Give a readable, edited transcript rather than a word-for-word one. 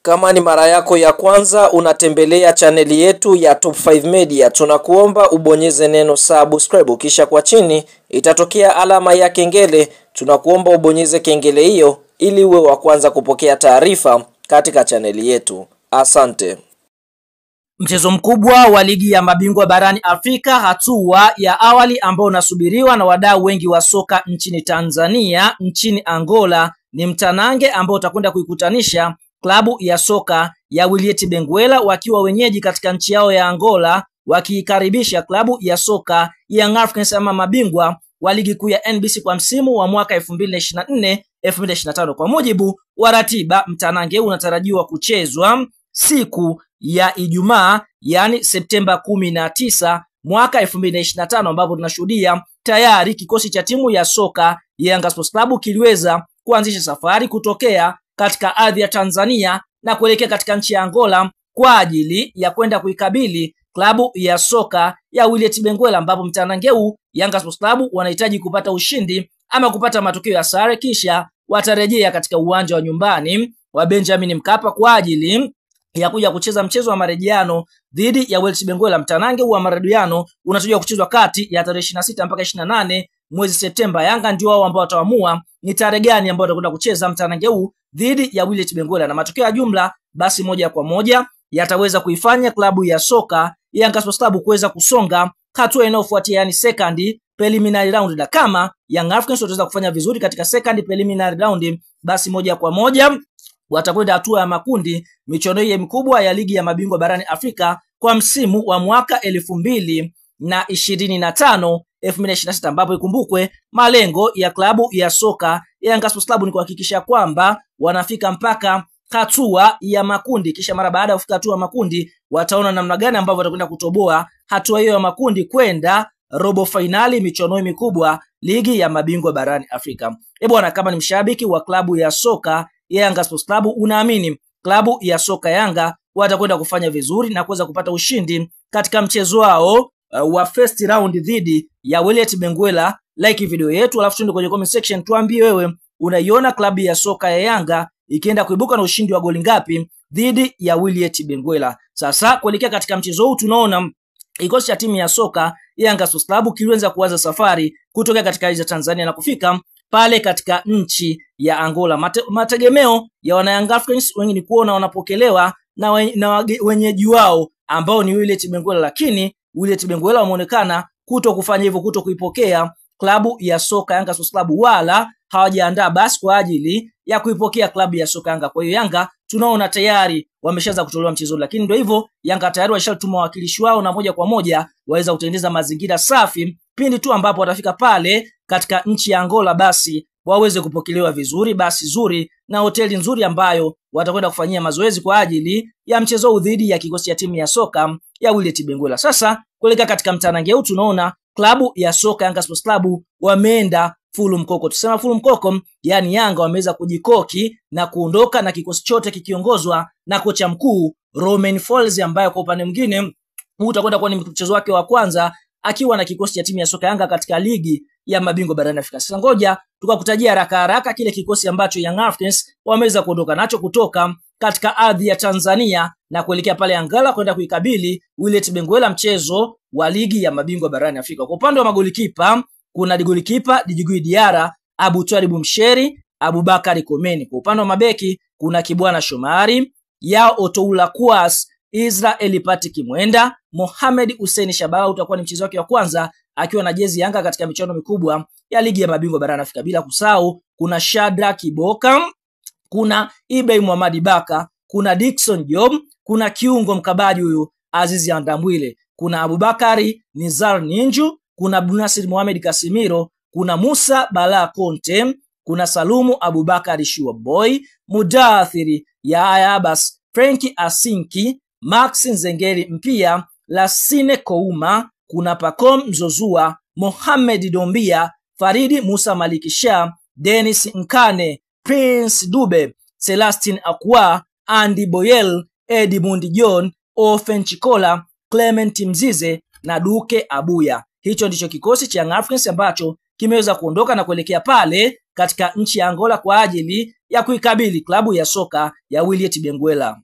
Kama ni mara yako ya kwanza unatembelea chaneli yetu ya Top 5 Media, tunakuomba ubonyeze neno subscribe, kisha kwa chini itatokea alama ya kengele. Tunakuomba ubonyeze kengele hiyo ili uwe wa kwanza kupokea taarifa katika chaneli yetu. Asante. Mchezo mkubwa wa ligi ya mabingwa barani Afrika, hatua ya awali ambao unasubiriwa na wadau wengi wa soka nchini Tanzania, nchini Angola, ni mtanange ambao utakwenda kuikutanisha klabu ya soka ya Wiliete Benguela wakiwa wenyeji katika nchi yao ya Angola, wakikaribisha klabu ya soka ya Young Africans ama mabingwa wa ligi kuu ya NBC kwa msimu wa mwaka 2024-2025. Kwa mujibu wa ratiba, mtanange unatarajiwa kuchezwa siku ya Ijumaa, yani Septemba 19 mwaka 2025, ambapo tunashuhudia tayari kikosi cha timu ya soka ya Yanga Sports Club kiliweza kuanzisha safari kutokea katika ardhi ya Tanzania na kuelekea katika nchi ya Angola kwa ajili ya kwenda kuikabili klabu ya soka ya Wiliete Benguela, ambapo mtanange huu Yanga Sports Club wanahitaji kupata ushindi ama kupata matokeo ya sare, kisha watarejea katika uwanja wa nyumbani wa Benjamin Mkapa kwa ajili ya kuja kucheza mchezo wa marejeano dhidi ya Wiliete Benguela. Mtanange wa marejeano unatarajiwa kuchezwa kati ya tarehe 26 mpaka 28 mwezi Septemba. Yanga ndio wao ambao wataamua ni tarehe gani ambayo watakwenda kucheza mtanange huu dhidi ya Wiliete Benguela, na matokeo ya jumla basi moja kwa moja yataweza kuifanya klabu ya soka Yanga Sports Club kuweza kusonga hatua inayofuatia, yani second preliminary round. Na kama Young Africans wataweza kufanya vizuri katika second preliminary round, basi moja kwa moja watakwenda hatua ya makundi michuano hii mikubwa ya ligi ya mabingwa barani Afrika kwa msimu wa mwaka 2025-2026, ambapo ikumbukwe malengo ya klabu ya soka ya Yanga Sports Club ni kuhakikisha kwamba wanafika mpaka hatua ya makundi, kisha mara baada ya kufika hatua ya makundi wataona namna gani ambavyo watakwenda kutoboa hatua hiyo ya makundi kwenda robo finali michuano hii mikubwa ligi ya mabingwa barani Afrika. Bwana, kama ni mshabiki wa klabu ya soka ya Yanga Sports Club, unaamini klabu ya soka Yanga watakwenda kufanya vizuri na kuweza kupata ushindi katika mchezo wao wa first round dhidi ya Wiliete Benguela? Like video yetu, alafu tuende kwenye comment section tuambie wewe unaiona klabu ya soka ya Yanga ikienda kuibuka na ushindi wa goli ngapi dhidi ya Wiliete Benguela. Sasa kuelekea katika mchezo huu, tunaona kikosi cha timu ya soka ya Yanga Sports Club kilianza kuanza safari kutoka katika nchi ya Tanzania na kufika pale katika nchi ya Angola. Mategemeo ya wana Young Africans wengi ni kuona wanapokelewa na wenyeji wao ambao ni Wiliete Benguela, lakini Wiliete Benguela wameonekana kuto kufanya hivyo, kuto kuipokea klabu ya soka Yanga Sports Club, wala hawajaandaa basi kwa ajili ya kuipokea klabu ya soka Yanga. Kwa hiyo Yanga tunaona tayari wameshaanza kutolewa mchezo, lakini ndio hivyo, Yanga tayari washatuma wawakilishi wao na moja kwa moja waweza kutengeneza mazingira safi pindi tu ambapo watafika pale katika nchi ya Angola, basi waweze kupokelewa vizuri, basi zuri na hoteli nzuri ambayo watakwenda kufanyia mazoezi kwa ajili ya mchezo huu dhidi ya kikosi cha timu ya soka ya Wiliete Benguela. Sasa kuelekea katika mtanange huu, tunaona klabu ya soka Yanga Sports Club wameenda full mkoko. Tusema full mkoko, yani Yanga wameweza kujikoki na kuondoka na kikosi chote kikiongozwa na kocha mkuu Romain Folz, ambaye kwa upande mwingine huu utakwenda kuwa ni mchezo wake wa kwanza akiwa na kikosi cha timu ya soka Yanga katika ligi ya mabingwa barani Afrika. Sasa ngoja tukakutajia haraka kile kikosi ambacho Young Africans wameweza kuondoka nacho kutoka katika ardhi ya Tanzania na kuelekea pale Angola kwenda kuikabili Wiliete Benguela, mchezo wa ligi ya mabingwa barani Afrika. Kwa upande wa magolikipa, kuna golikipa Djigui Diarra, Abu Twalibu Msheri, Abubakari Komeni. Kwa upande wa mabeki kuna Kibwana Shomari, Yao Otoula Kwas, Israel Patrick Mwenda, Mohamed Hussein Shabala. Utakuwa ni mchezo wake wa kwanza akiwa na jezi Yanga katika michuano mikubwa ya ligi ya mabingwa barani Afrika. Bila kusahau kuna Shadrack Kiboka, kuna Ibey Muhammad Baka, kuna Dickson Job, kuna kiungo mkabaji huyu Azizi Andambwile, kuna Abubakari Nizar Ninju, kuna Abdunasir Mohamed Kasimiro, kuna Musa Bala Conte, kuna Salumu Abubakari Shuaboy, Mudathiri ya Abbas, Frankie Asinki, Max Nzengeri Mpia, Lasine Kouma, kuna Pacom Mzozua, Mohamed Dombia, Faridi Musa Malikisha, Dennis Nkane, Prince Dube, Celestin Akwa, Andy Boyel, Edmund John, Ofen Chikola, Clement Mzize na Duke Abuya. Hicho ndicho kikosi cha Young Africans ambacho kimeweza kuondoka na kuelekea pale katika nchi ya Angola kwa ajili ya kuikabili klabu ya soka ya Wiliete Benguela.